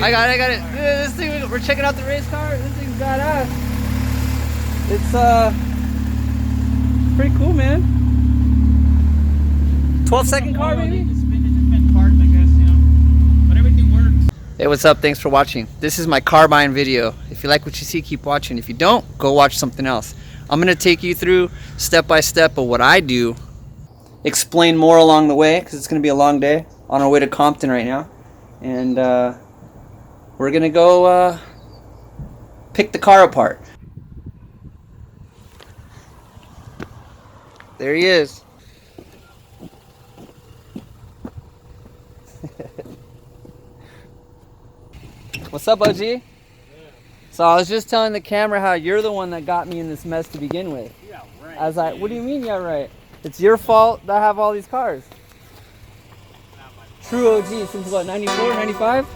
I got it. This thing, we're checking out the race car. This thing's badass. It's pretty cool, man. 12-second car, maybe? Just been parked, I guess, you know. But everything works. Hey, what's up? Thanks for watching. This is my car buying video. If you like what you see, keep watching. If you don't, go watch something else. I'm gonna take you through step by step of what I do. Explain more along the way, because it's gonna be a long day. On our way to Compton right now. And we're gonna go pick the car apart. There he is. What's up, OG? Yeah. So I was just telling the camera how you're the one that got me in this mess to begin with. Yeah, right. I was like, what do you mean, yeah, right? It's your fault that I have all these cars. True OG since what, 94, 95?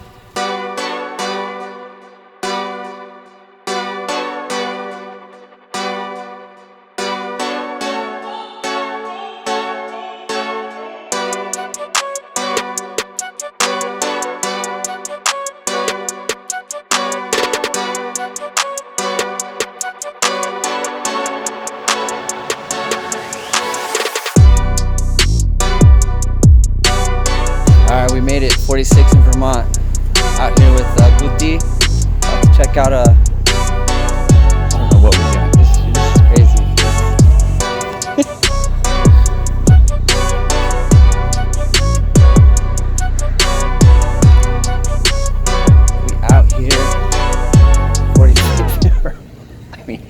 Alright, we made it, 46 in Vermont. Out here with Guti. About to check out I don't know what we're doing. This is crazy. We out here. 46 I mean.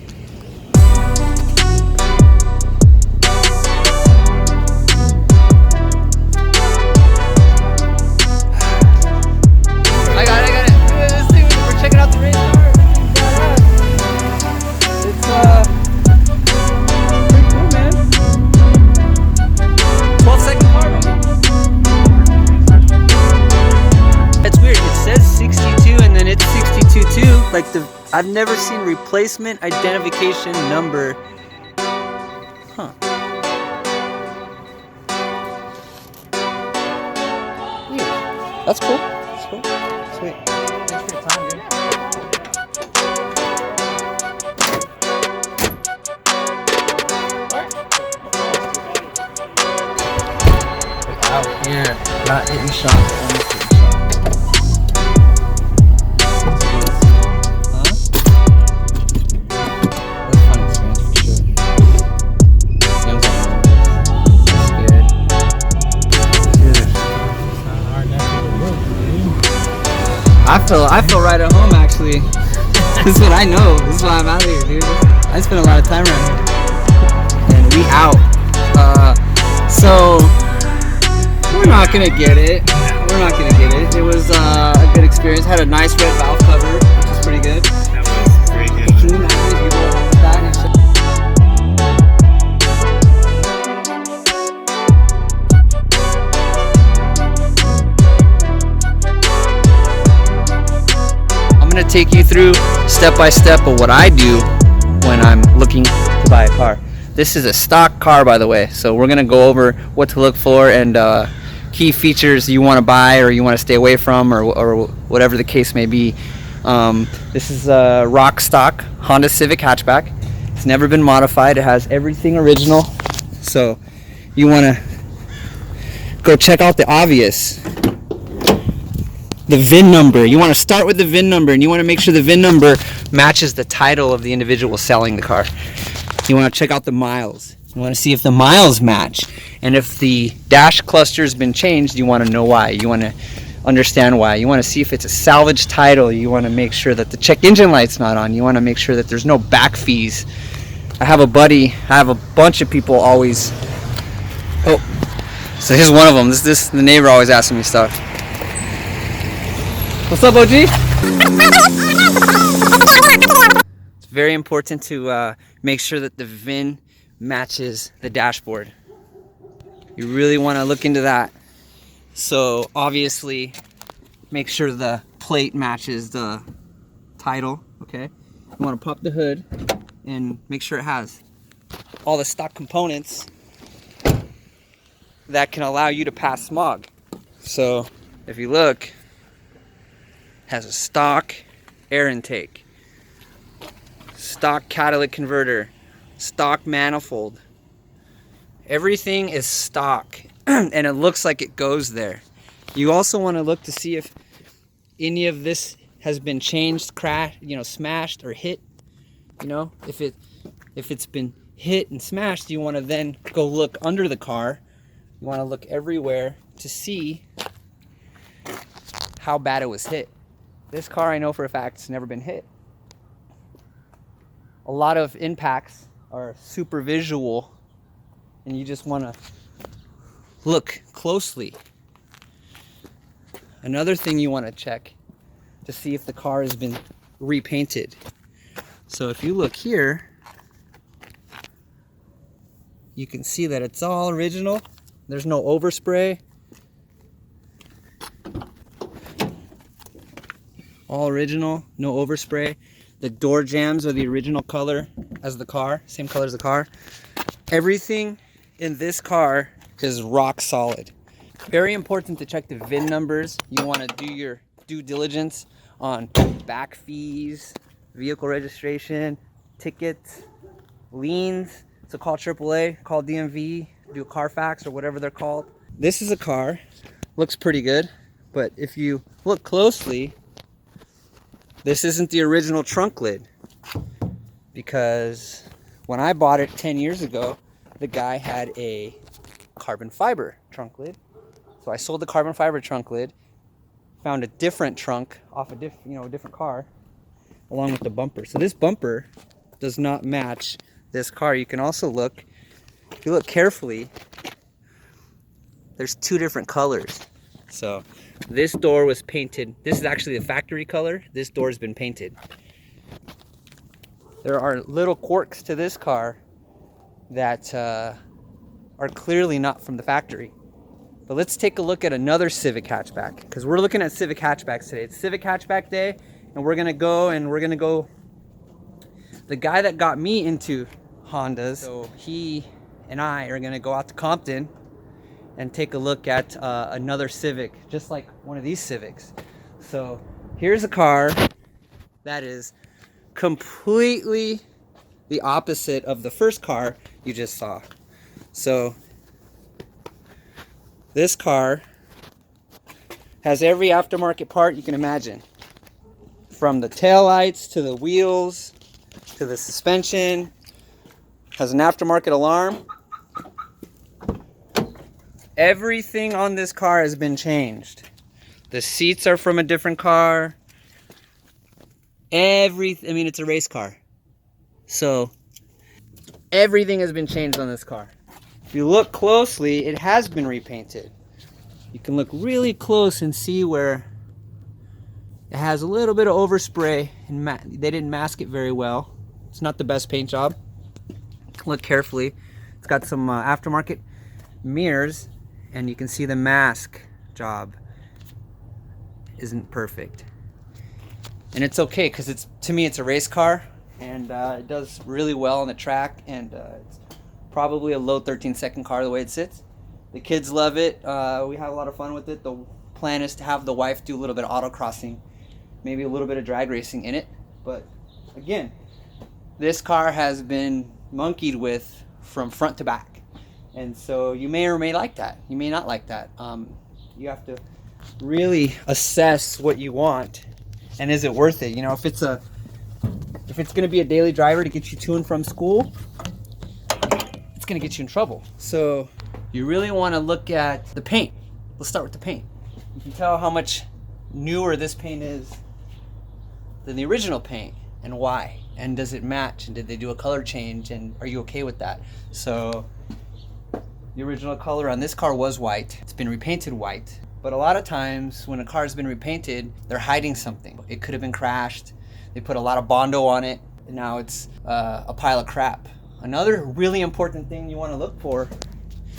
Like I've never seen replacement identification number. Huh. Yeah. That's cool. That's cool. Sweet. Thanks for your time, dude. We're out here, not hitting shots. I feel right at home, actually. This is what I know. This is why I'm out here, dude. I spend a lot of time around here. And we out. So we're not gonna get it. We're not gonna get it. It was a good experience. Had a nice red valve cover, which is pretty good. That was very good. Can you imagine if people were home with that and shit? Take you through step by step of what I do when I'm looking to buy a car. This is a stock car, by the way, so we're gonna go over what to look for and key features you want to buy or you want to stay away from, or whatever the case may be. This is a rock stock Honda Civic hatchback. It's never been modified. It has everything original, so you want to go check out the obvious. The VIN number. You want to start with the VIN number, and you want to make sure the VIN number matches the title of the individual selling the car. You want to check out the miles. You want to see if the miles match. And if the dash cluster has been changed, you want to know why. You want to understand why. You want to see if it's a salvage title. You want to make sure that the check engine light's not on. You want to make sure that there's no back fees. I have a bunch of people always. Oh, so here's one of them. The neighbor always asking me stuff. What's up, OG? It's very important to make sure that the VIN matches the dashboard. You really want to look into that. So obviously, make sure the plate matches the title, okay? You want to pop the hood and make sure it has all the stock components that can allow you to pass smog. So if you look, has a stock air intake, stock catalytic converter, stock manifold. Everything is stock and it looks like it goes there. You also want to look to see if any of this has been changed, crashed, smashed or hit. If it's been hit and smashed, you want to then go look under the car. You want to look everywhere to see how bad it was hit. This car, I know for a fact, it's never been hit. A lot of impacts are super visual, and you just want to look closely. Another thing you want to check to see if the car has been repainted. So if you look here, you can see that it's all original. There's no overspray. All original, no overspray. The door jambs are the original color as the car, same color as the car. Everything in this car is rock solid. Very important to check the VIN numbers. You want to do your due diligence on back fees, vehicle registration, tickets, liens. So call AAA, call DMV, do a Carfax or whatever they're called. This is a car, looks pretty good, but if you look closely, this isn't the original trunk lid, because when I bought it 10 years ago, the guy had a carbon fiber trunk lid. So I sold the carbon fiber trunk lid, found a different trunk off a different car, along with the bumper. So this bumper does not match this car. You can also look, if you look carefully, there's two different colors. So this door was painted. This is actually the factory color. This door has been painted. There are little quirks to this car that are clearly not from the factory. But let's take a look at another Civic hatchback, because we're looking at Civic hatchbacks today. It's Civic hatchback day, and we're gonna go. The guy that got me into Hondas, so he and I are gonna go out to Compton and take a look at another Civic, just like one of these Civics. So here's a car that is completely the opposite of the first car you just saw. So this car has every aftermarket part you can imagine, from the taillights to the wheels to the suspension. Has an aftermarket alarm. Everything on this car has been changed. The seats are from a different car. It's a race car. So everything has been changed on this car. If you look closely, it has been repainted. You can look really close and see where it has a little bit of overspray, and they didn't mask it very well. It's not the best paint job. Look carefully. It's got some aftermarket mirrors, and you can see the mask job isn't perfect. And it's okay, because to me it's a race car, and it does really well on the track, and it's probably a low 13-second car the way it sits. The kids love it. We have a lot of fun with it. The plan is to have the wife do a little bit of autocrossing, maybe a little bit of drag racing in it. But again, this car has been monkeyed with from front to back, and so you may or may like that. You may not like that. You have to really assess what you want, and is it worth it? If it's going to be a daily driver to get you to and from school, it's going to get you in trouble. So you really want to look at the paint. Let's start with the paint. You can tell how much newer this paint is than the original paint, and why, and does it match, and did they do a color change, and are you okay with that? So the original color on this car was white. It's been repainted white, but a lot of times when a car has been repainted, they're hiding something. It could have been crashed. They put a lot of Bondo on it, and now it's a pile of crap. Another really important thing you want to look for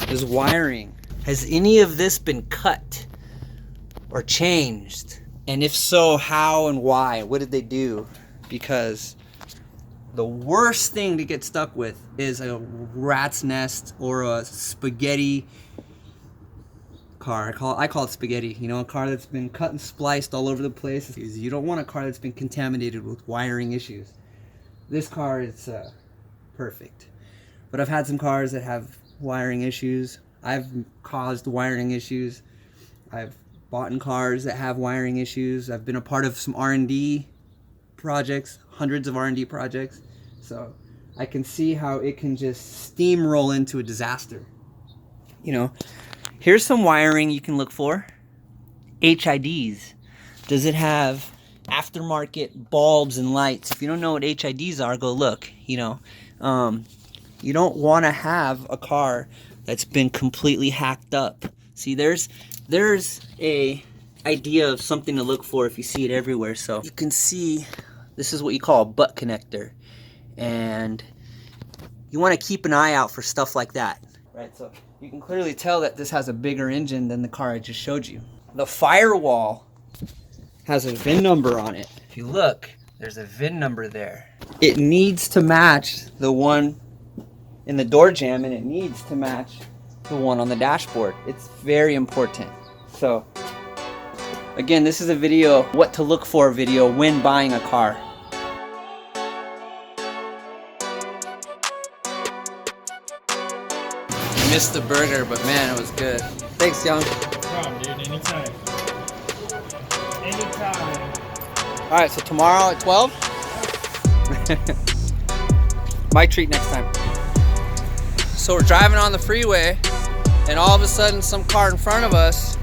is wiring. Has any of this been cut or changed? And if so, how and why? What did they do? Because the worst thing to get stuck with is a rat's nest or a spaghetti car. I call it spaghetti. You know, a car that's been cut and spliced all over the place. You don't want a car that's been contaminated with wiring issues. This car is perfect. But I've had some cars that have wiring issues. I've caused wiring issues. I've bought in cars that have wiring issues. I've been a part of some R&D projects, hundreds of R&D projects. So I can see how it can just steamroll into a disaster. You know, here's some wiring you can look for. HIDs. Does it have aftermarket bulbs and lights? If you don't know what HIDs are, go look. You know, you don't want to have a car that's been completely hacked up. See, there's a idea of something to look for if you see it everywhere. So you can see this is what you call a butt connector, and you want to keep an eye out for stuff like that, right? So you can clearly tell that this has a bigger engine than the car I just showed you. The firewall has a VIN number on it. If you look, there's a VIN number there. It needs to match the one in the door jamb, and it needs to match the one on the dashboard. It's very important. So again, this is a video, what to look for video when buying a car. Missed the burger, but man, it was good. Thanks, Young. No problem, dude. Anytime. Anytime. All right, so tomorrow at 12? My treat next time. So we're driving on the freeway, and all of a sudden some car in front of us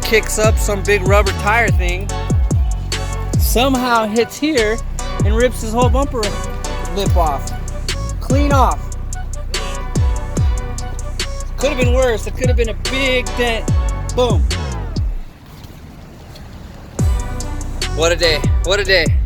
kicks up some big rubber tire thing, somehow hits here and rips his whole bumper lip off. Clean off. Could have been worse. It could have been a big dent. Boom. What a day. What a day.